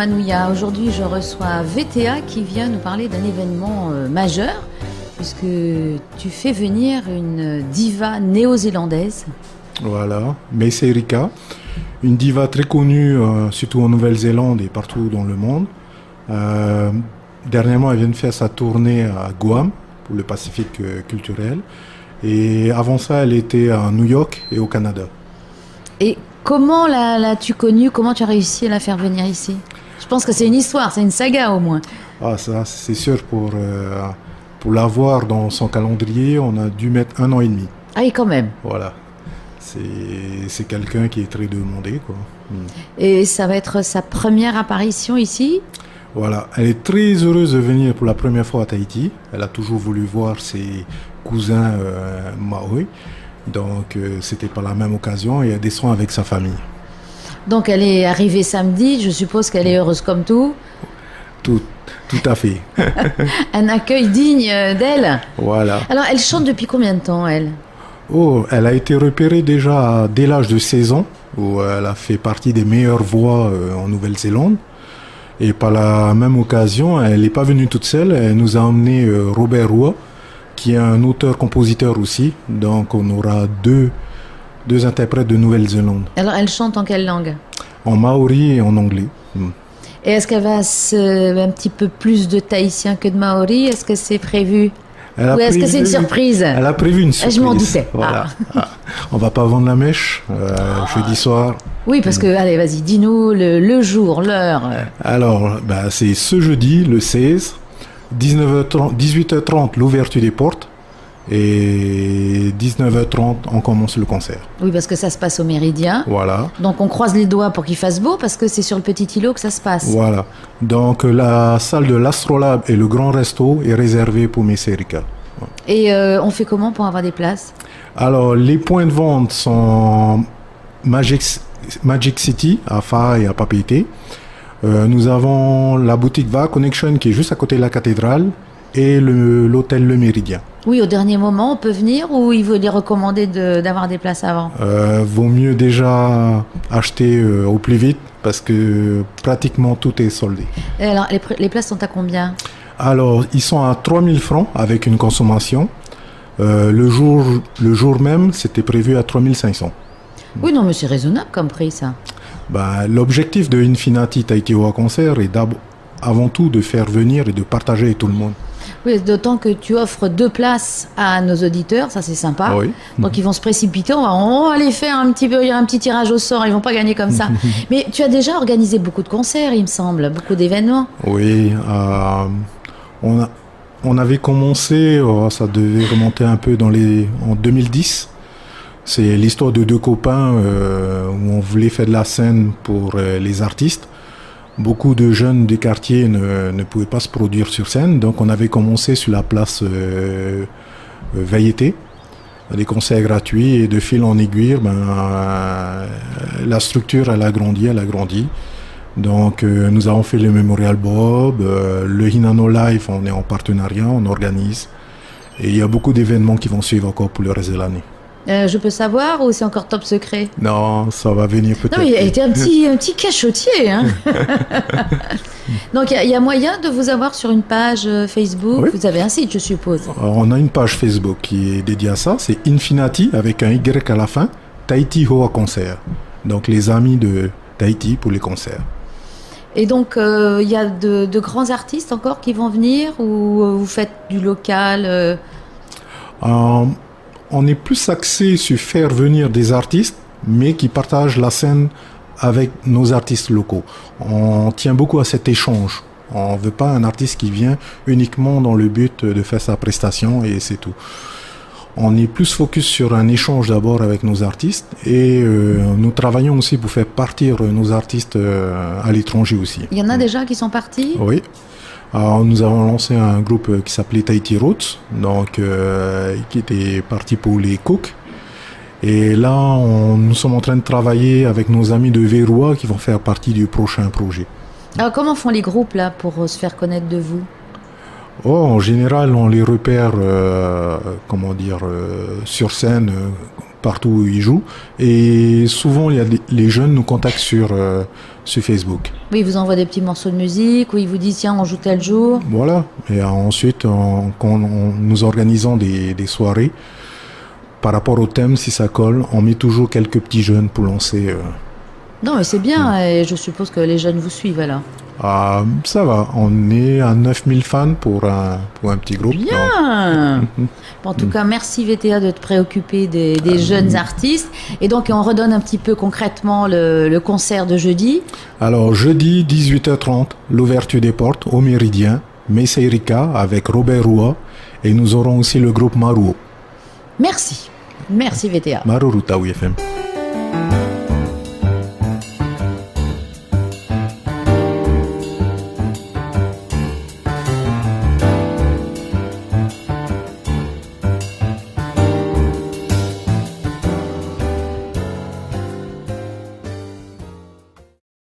Manouya. Aujourd'hui, je reçois VTA qui vient nous parler d'un événement majeur, puisque tu fais venir une diva néo-zélandaise. Voilà, Mace Erika, une diva très connue, surtout en Nouvelle-Zélande et partout dans le monde. Dernièrement, elle vient de faire sa tournée à Guam pour le Pacifique culturel. Et avant ça, elle était à New York et au Canada. Et comment l'as-tu connue? Comment tu as réussi à la faire venir ici? Je pense que c'est une histoire, c'est une saga au moins. Ah, ça, c'est sûr, pour l'avoir dans son calendrier, on a dû mettre 1 an et demi. Ah oui, quand même. Voilà. C'est quelqu'un qui est très demandé, quoi. Et ça va être sa première apparition ici? Voilà, elle est très heureuse de venir pour la première fois à Tahiti. Elle a toujours voulu voir ses cousins maoris. Donc, c'était pas la même occasion et elle descend avec sa famille. Donc, elle est arrivée samedi. Je suppose qu'elle est heureuse comme tout. Tout à fait. Un accueil digne d'elle. Voilà. Alors, elle chante depuis combien de temps, elle? Oh, elle a été repérée déjà dès l'âge de 16 ans, où elle a fait partie des meilleures voix en Nouvelle-Zélande. Et par la même occasion, elle n'est pas venue toute seule, elle nous a emmené Robert Roy, qui est un auteur-compositeur aussi. Donc on aura deux interprètes de Nouvelle-Zélande. Alors elle chante en quelle langue? En maori et en anglais. Et est-ce qu'elle va un petit peu plus de tahitien que de maori? Est-ce que c'est prévu? Ou est-ce que c'est une surprise? Elle a prévu une surprise. Je m'en doutais. Voilà. On va pas vendre la mèche jeudi soir. Oui, parce que, allez, vas-y, dis-nous le jour, l'heure. Alors, c'est ce jeudi, le 16, 18h30, l'ouverture des portes. Et 19h30, on commence le concert. Oui, parce que ça se passe au Méridien. Voilà. Donc on croise les doigts pour qu'il fasse beau, parce que c'est sur le petit îlot que ça se passe. Voilà. Donc la salle de l'Astrolabe et le grand resto est réservée pour Mace Erika. Et on fait comment pour avoir des places? Alors, les points de vente sont Magic City, à Fa et à Papeete. Nous avons la boutique Va Connection qui est juste à côté de la cathédrale et l'hôtel Le Méridien. Oui, au dernier moment, on peut venir ou il est recommandé d'avoir des places avant? Vaut mieux déjà acheter au plus vite parce que pratiquement tout est soldé. Et alors, les places sont à combien? Alors, ils sont à 3000 francs avec une consommation. Le jour même, c'était prévu à 3500. Oui, non, mais c'est raisonnable comme prix, ça. L'objectif de Infinity Tahiti Hoa Concert est avant tout de faire venir et de partager avec tout le monde. Oui, d'autant que tu offres 2 places à nos auditeurs, ça c'est sympa. Oui. Donc ils vont se précipiter, on va aller faire un petit tirage au sort, ils vont pas gagner comme ça. Mais tu as déjà organisé beaucoup de concerts, il me semble, beaucoup d'événements. Oui, on avait commencé, ça devait remonter un peu en 2010. C'est l'histoire de 2 copains où on voulait faire de la scène pour les artistes. Beaucoup de jeunes des quartiers ne pouvaient pas se produire sur scène, donc on avait commencé sur la place Vaiete, des concerts gratuits, et de fil en aiguille, la structure elle a grandi. Donc nous avons fait le Memorial Bob, le Hinano Live, on est en partenariat, on organise, et il y a beaucoup d'événements qui vont suivre encore pour le reste de l'année. Je peux savoir ou c'est encore top secret? Non, ça va venir peut-être. Non, il était un petit cachotier. Hein. Donc il y a moyen de vous avoir sur une page Facebook. Oui. Vous avez un site, je suppose. On a une page Facebook qui est dédiée à ça. C'est Infinity avec un Y à la fin, Tahiti Hoa Concert. Donc les amis de Tahiti pour les concerts. Et donc il y a de grands artistes encore qui vont venir ou vous faites du local? On est plus axé sur faire venir des artistes, mais qui partagent la scène avec nos artistes locaux. On tient beaucoup à cet échange. On ne veut pas un artiste qui vient uniquement dans le but de faire sa prestation et c'est tout. On est plus focus sur un échange d'abord avec nos artistes et nous travaillons aussi pour faire partir nos artistes à l'étranger aussi. Il y en a déjà qui sont partis? Oui. Alors, nous avons lancé un groupe qui s'appelait Tahiti Roots, donc qui était parti pour les Cooks. Et là, nous sommes en train de travailler avec nos amis de Verua qui vont faire partie du prochain projet. Alors, comment font les groupes là pour se faire connaître de vous? En général, on les repère, sur scène partout où ils jouent. Et souvent, les jeunes nous contactent sur Facebook. Oui, ils vous envoient des petits morceaux de musique, ou ils vous disent tiens, on joue tel jour. Voilà. Et ensuite, nous organisons des soirées, par rapport au thème, si ça colle, on met toujours quelques petits jeunes pour lancer. Non, mais c'est bien, et je suppose que les jeunes vous suivent alors. Ah, ça va, on est à 9000 fans pour un petit groupe. Bien. Bon, en tout cas, merci VTA de te préoccuper des jeunes artistes. Et donc, on redonne un petit peu concrètement le concert de jeudi. Alors, jeudi, 18h30, l'ouverture des portes au Méridien, Mesa Erika avec Robert Roua. Et nous aurons aussi le groupe Maruo. Merci. Merci VTA. Maruo Tawi FM.